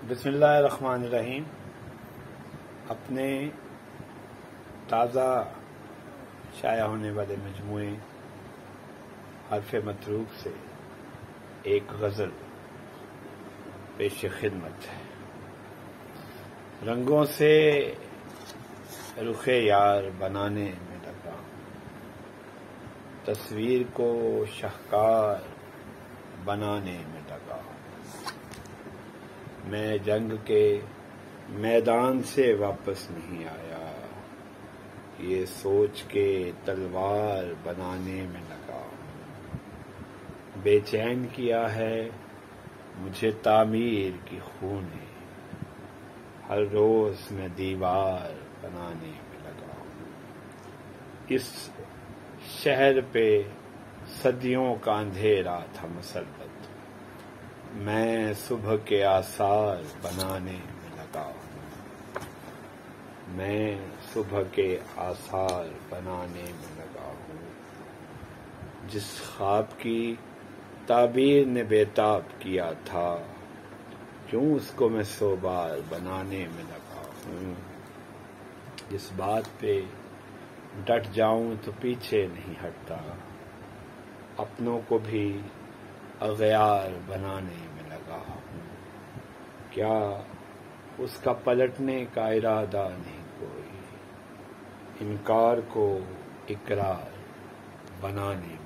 بسم اللہ الرحمن الرحیم۔ اپنے تازہ شائع ہونے والے مجموعے حرف متروک سے ایک غزل پیش خدمت ہے۔ رنگوں سے رخ یار بنانے میں لگا، تصویر کو شاہکار بنانے میں لگا۔ میں جنگ کے میدان سے واپس نہیں آیا، یہ سوچ کے تلوار بنانے میں لگا۔ بے چین کیا ہے مجھے تعمیر کی خون نے، ہر روز میں دیوار بنانے میں لگا۔ اس شہر پہ صدیوں کا اندھیرا تھا مسلط، میں صبح کے آثار بنانے میں لگا۔ میں صبح کے آثار بنانے میں لگا ہوں۔ جس خواب کی تعبیر نے بےتاب کیا تھا، کیوں اس کو میں 100 بار بنانے میں لگا ہوں۔ جس بات پہ ڈٹ جاؤں تو پیچھے نہیں ہٹتا، اپنوں کو بھی اغیار بنانے میں لگا ہوں۔ کیا اس کا پلٹنے کا ارادہ نہیں کوئی، انکار کو اقرار بنانے میں